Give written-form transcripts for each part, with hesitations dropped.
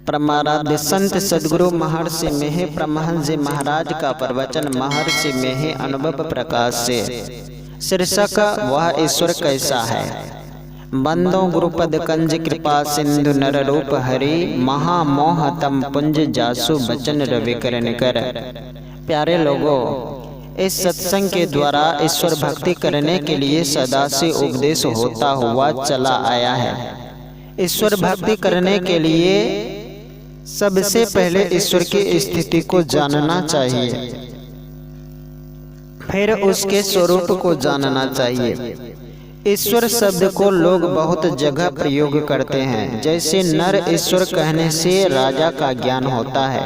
परमाराध्य संत सद्गुरु महर्षि मेहे परमहंस जी महाराज का प्रवचन महर्षि मेहे अनुभव प्रकाश से। शीर्षक वह ईश्वर कैसा है। बंदो गुरुपद कंज कृपा सिंधु नर रूप हरि महामोह तम पुंज जासु बचन रवि करन कर। प्यारे लोगों, इस सत्संग के द्वारा ईश्वर भक्ति करने के लिए सदा से उपदेश होता हुआ चला आया है। ईश्वर भक्ति करने के लिए सबसे पहले ईश्वर की स्थिति को जानना चाहिए, फिर उसके स्वरूप को जानना चाहिए। ईश्वर शब्द को लोग बहुत जगह प्रयोग करते हैं। जैसे नर ईश्वर कहने से राजा का ज्ञान होता है।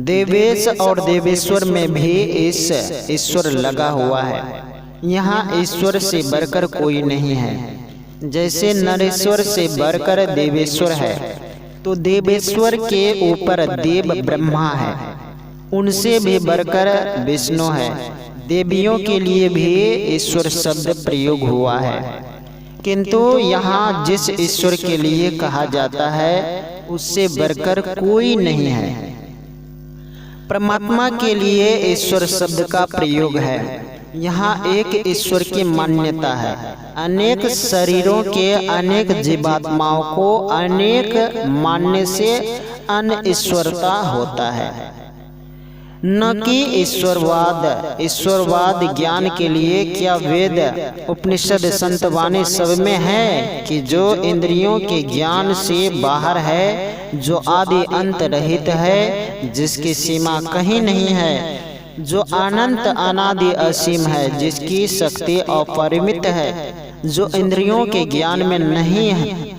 देवेश और देवेश्वर में भी इस ईश्वर लगा हुआ है। यहाँ ईश्वर से बढ़कर कोई नहीं है। जैसे नरेश्वर से बढ़कर देवेश्वर है, तो देवेश्वर के ऊपर देव ब्रह्मा है, उनसे भी बढ़कर विष्णु है। देवियों के लिए भी ईश्वर शब्द प्रयोग हुआ है, किंतु यहाँ जिस ईश्वर के लिए कहा जाता है उससे बढ़कर कोई नहीं है। परमात्मा के लिए ईश्वर शब्द का प्रयोग है। यहाँ एक ईश्वर की मान्यता है। अनेक शरीरों के अनेक जीवात्माओं को अनेक मानने से अनईश्वरता होता है, न कि ईश्वरवाद। ईश्वरवाद ज्ञान के लिए क्या वेद उपनिषद संतवाणी सब में है कि जो इंद्रियों के ज्ञान से बाहर है, जो आदि अंत रहित है, जिसकी सीमा कहीं नहीं है, जो अनंत अनादि असीम है, जिसकी शक्ति अपरिमित है, जो इंद्रियों के ज्ञान में नहीं है,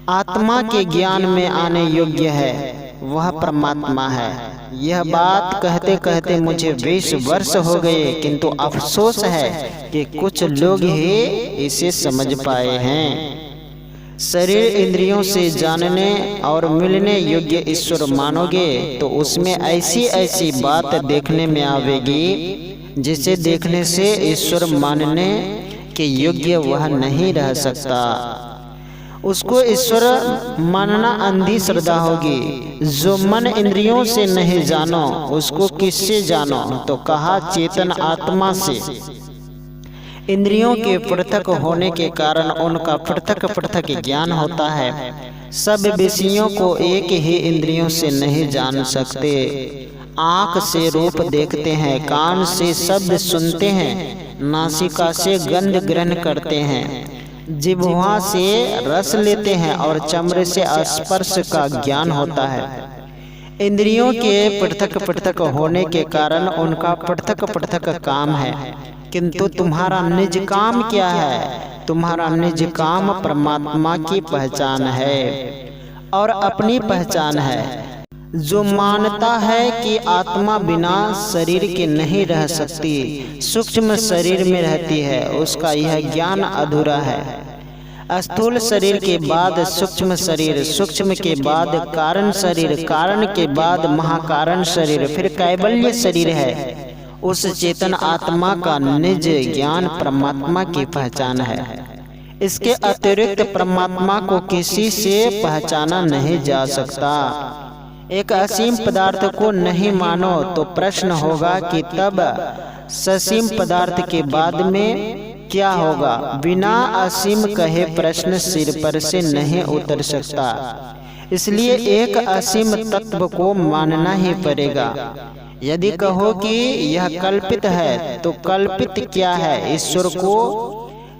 आत्मा के ज्ञान में आने योग्य है, वह परमात्मा है। यह बात कहते कहते मुझे 20 वर्ष हो गए, किंतु अफसोस है कि कुछ लोग ही इसे समझ पाए हैं। शरीर इंद्रियों से जानने और मिलने योग्य ईश्वर मानोगे तो उसमें ऐसी ऐसी बात देखने में आवेगी जिसे देखने से ईश्वर मानने के योग्य वह नहीं रह सकता। उसको ईश्वर मानना अंधी श्रद्धा होगी। जो मन इंद्रियों से नहीं जानो उसको किससे जानो, तो कहा चेतन आत्मा से। इंद्रियों के पृथक होने के कारण उनका पृथक पृथक ज्ञान होता है। सब विषयों को एक ही इंद्रियों से नहीं जान सकते। आँख से रूप देखते हैं, कान से शब्द सुनते हैं, नासिका से गंध ग्रहण करते हैं, जिह्वा से रस लेते हैं और चमड़े से स्पर्श का ज्ञान होता है। इंद्रियों के पृथक पृथक होने के कारण उनका पृथक पृथक काम है, किंतु तुम्हारा निज काम क्या है? तुम्हारा निज काम परमात्मा की पहचान है और अपनी पहचान है। जो मानता है कि आत्मा बिना शरीर के नहीं रह सकती, सूक्ष्म शरीर में रहती है, उसका यह ज्ञान अधूरा है। स्थूल शरीर के बाद सूक्ष्म शरीर, सूक्ष्म के बाद कारण शरीर, कारण के बाद महाकारण शरीर, फिर कैवल्य शरीर है। उस चेतन आत्मा का निज ज्ञान परमात्मा की पहचान है। इसके अतिरिक्त परमात्मा को किसी से पहचाना नहीं जा सकता। एक असीम पदार्थ को नहीं मानो तो प्रश्न होगा कि तब ससीम पदार्थ के बाद में क्या होगा। बिना असीम कहे प्रश्न सिर पर से नहीं उतर सकता, इसलिए एक असीम तत्व को मानना ही पड़ेगा। यदि कहो कि यह कल्पित है तो कल्पित क्या है? ईश्वर को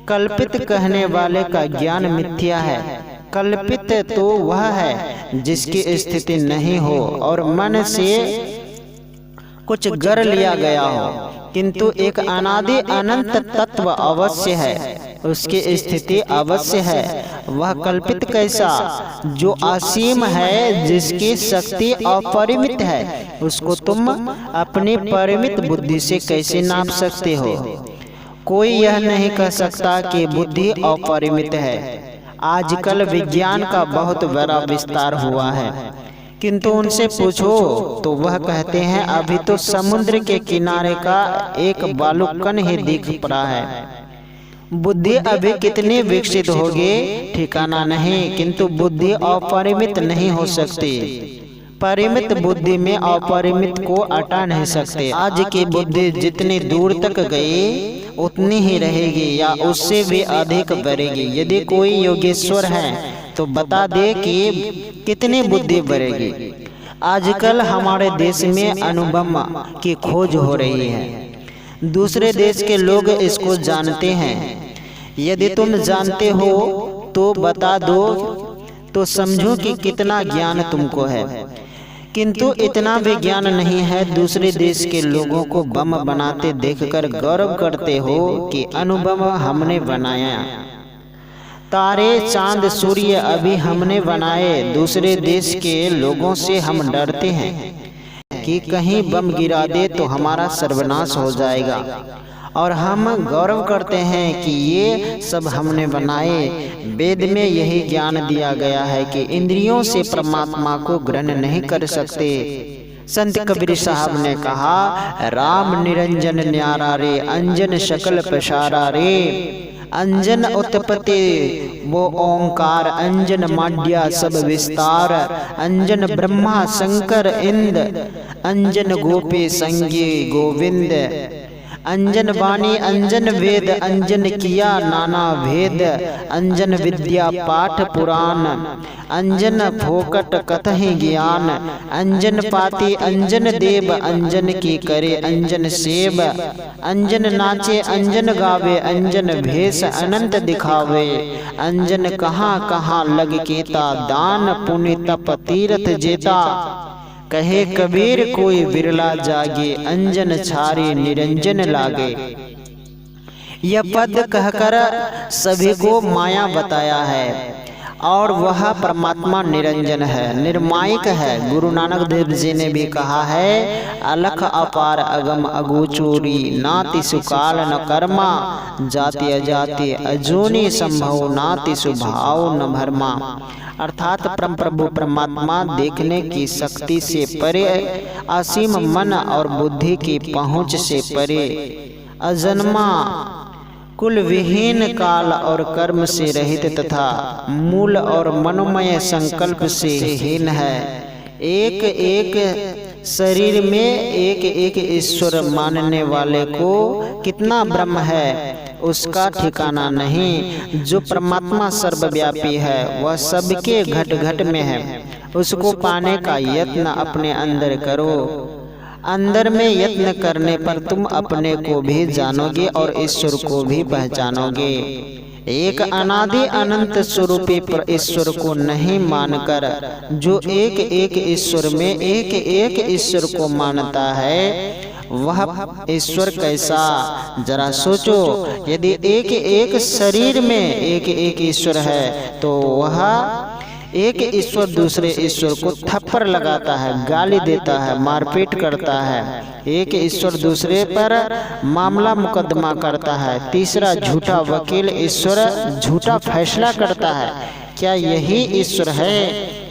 कल्पित कहने वाले का ज्ञान मिथ्या है। कल्पित तो वह है जिसकी स्थिति नहीं हो और मन से कुछ गढ़ लिया गया हो, किंतु एक अनादि अनंत तत्व अवश्य है, उसकी स्थिति अवश्य है। वह कल्पित कैसा? जो असीम है, जिसकी शक्ति अपरिमित है, उसको तुम अपनी परिमित बुद्धि से कैसे नाप सकते हो? कोई यह नहीं कह सकता कि बुद्धि अपरिमित है। आजकल विज्ञान का बहुत बड़ा विस्तार हुआ है, किंतु उनसे पूछो तो वह कहते हैं अभी तो समुद्र के किनारे का एक बालू कण ही दिख पड़ा है। बुद्धि अभी कितनी विकसित होगी ठिकाना नहीं, किंतु बुद्धि अपरिमित नहीं हो सकती। परिमित बुद्धि में अपरिमित को हटा नहीं सकते। आज की बुद्धि जितनी दूर तक गई उतनी ही रहेगी या उससे भी अधिक बढ़ेगी। यदि कोई योगेश्वर है तो बता दे कि कितनी बुद्धि बढ़ेगी। आजकल हमारे देश में अनुभव की खोज हो रही है, दूसरे देश के लोग इसको जानते हैं। यदि तुम जानते हो तो बता दो, तो समझो कि कितना ज्ञान तुमको है। किंतु इतना भी ज्ञान नहीं है। दूसरे देश के लोगों को बम बनाते देखकर गौरव करते हो कि अनुभव हमने बनाया। तारे चांद सूर्य अभी हमने बनाए। दूसरे देश के लोगों से हम डरते हैं कि कहीं बम गिरा दे तो हमारा सर्वनाश हो जाएगा, और हम गौरव करते हैं कि ये सब हमने बनाए। वेद में यही ज्ञान दिया गया है कि इंद्रियों से परमात्मा को ग्रहण नहीं कर सकते। संत कबीर साहब ने कहा, राम निरंजन न्यारा रे, अंजन शकल प्रसारा रे। अंजन उत्पत्ति वो ओंकार, अंजन माड्या सब विस्तार। अंजन ब्रह्मा शंकर इंद, अंजन गोपी संगी गोविंद। अंजन वाणी अंजन वेद, अंजन किया नाना भेद। अंजन विद्या पाठ पुराण, अंजन फोकट कथहि ज्ञान। अंजन पाती अंजन देव, अंजन की करे अंजन सेव। अंजन नाचे अंजन गावे, अंजन भेष अनंत दिखावे। अंजन कहाँ कहाँ लग केता, दान पुण्य तप तीर्थ जेता। कहे कबीर कोई बिरला जागे, अंजन छारे निरंजन लागे। यह पद कहकर सभी को माया बताया है, और वह परमात्मा निरंजन है, निर्मायक है। गुरु नानक देव जी ने भी कहा है, अलख अपार अगम अगोचोरी। नाति सुकाल न कर्मा, जाति अजाति अजूनी संभव। नाति सुभाव न भरमा। अर्थात परम प्रभु परमात्मा देखने की शक्ति से परे, असीम मन और बुद्धि की पहुँच से परे, अजन्मा, कुल विहीन, काल और कर्म से रहित तथा मूल और मनोमय संकल्प से हीन है। एक एक शरीर में एक एक ईश्वर मानने वाले को कितना ब्रह्म है उसका ठिकाना नहीं। जो परमात्मा सर्वव्यापी है वह सबके घट घट में है। उसको पाने का यत्न अपने अंदर करो। अंदर में यत्न करने पर तुम अपने को भी जानोगे और ईश्वर को भी पहचानोगे। एक अनादि अनंत स्वरूपी पर ईश्वर को नहीं मानकर जो एक एक ईश्वर में एक एक ईश्वर को मानता है वह ईश्वर कैसा, जरा सोचो। यदि एक एक शरीर में एक एक ईश्वर है तो वह एक ईश्वर दूसरे ईश्वर को थप्पड़ लगाता है, गाली देता है, मारपीट करता है। एक ईश्वर दूसरे पर मामला मुकदमा करता है। तीसरा झूठा वकील ईश्वर झूठा फैसला करता है। क्या यही ईश्वर है?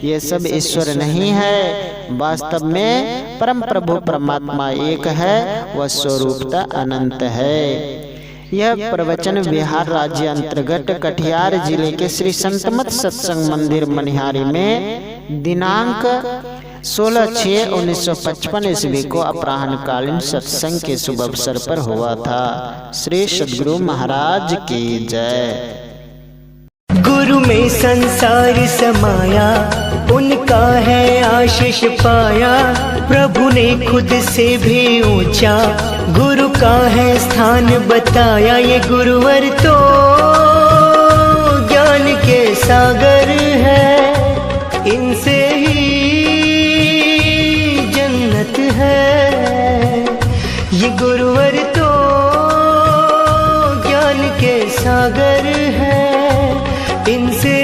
ये सब ईश्वर नहीं है। वास्तव में परम प्रभु परमात्मा एक है, वह स्वरूपता अनंत है। यह प्रवचन बिहार राज्य अंतर्गत कटिहार जिले के श्री संतमत सत्संग मंदिर मनिहारी में दिनांक 16/6/1955 ईस्वी को अपराह्न कालीन सत्संग के शुभ अवसर पर हुआ था। श्री सद्गुरु महाराज की जय। गुरु में संसार समाया, उनका है आशीष पाया। प्रभु ने खुद से भी ऊंचा गुरु का है स्थान बताया। ये गुरुवर तो ज्ञान के सागर है, इनसे ही जन्नत है। ये गुरुवर तो ज्ञान के सागर है, इनसे